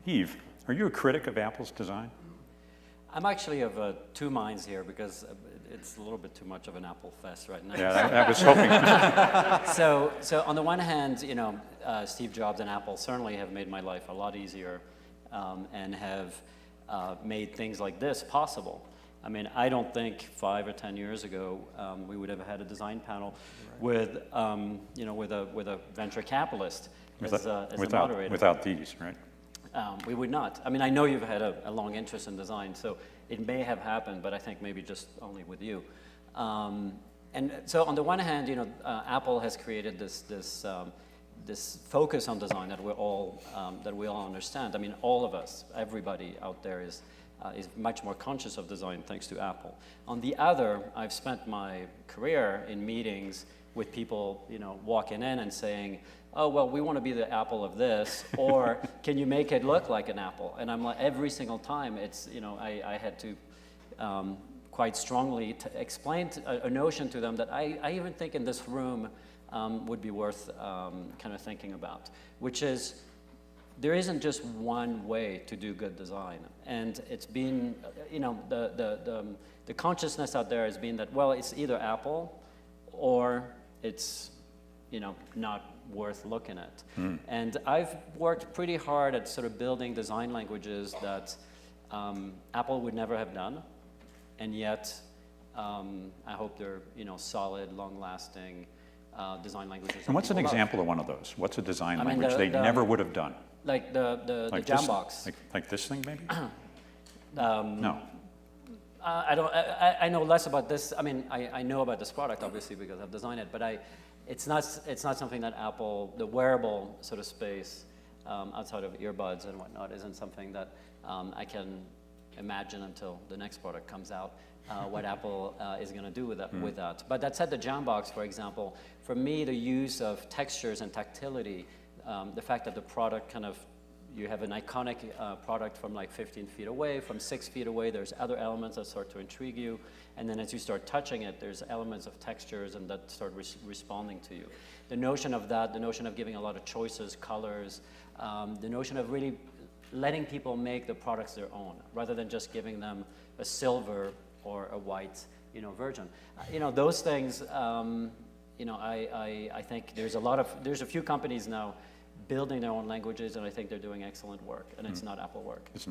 Yves, are you a critic of Apple's design? I'm actually of two minds here because it's a little bit too much of an Apple fest right now. Yeah, I was hoping. So on the one hand, you know, Steve Jobs and Apple certainly have made my life a lot easier and have made things like this possible. I mean, I don't think 5 or 10 years ago we would have had a design panel with, you know, with a venture capitalist as a moderator. Without these, right? We would not. I mean, I know you've had a long interest in design, so it may have happened, but I think maybe just only with you. And so on the one hand, you know, Apple has created this focus on design that we all understand. I mean, all of us, everybody out there is much more conscious of design thanks to Apple. On the other, I've spent my career in meetings with people, you know, walking in and saying, oh, well, we want to be the Apple of this, or can you make it look like an Apple? And I'm like, every single time, it's, you know, I had to quite strongly explain a notion to them that I even think in this room would be worth kind of thinking about, which is, there isn't just one way to do good design. And it's been, you know, the consciousness out there has been that, well, it's either Apple or it's, you know, not worth looking at. And I've worked pretty hard at sort of building design languages that Apple would never have done, and yet I hope they're, you know, solid, long-lasting design languages. And what's an example of one of those? What's a design language they never would have done? Like the Jambox. Like this thing, maybe? No. I know less about this. I mean, I know about this product, obviously, because I've designed it, but it's not something that Apple, the wearable sort of space, outside of earbuds and whatnot, isn't something that I can imagine until the next product comes out, what Apple is going to do with that. But that said, the Jambox, for example, for me, the use of textures and tactility, the fact that the product kind of, you have an iconic product from like 15 feet away, from 6 feet away, there's other elements that start to intrigue you, and then as you start touching it, there's elements of textures and that start responding to you. The notion of that, the notion of giving a lot of choices, colors, the notion of really letting people make the products their own, rather than just giving them a silver or a white, you know, version. You know, those things, you know, I think there's a few companies now building their own languages, and I think they're doing excellent work, and it's not Apple work. It's not.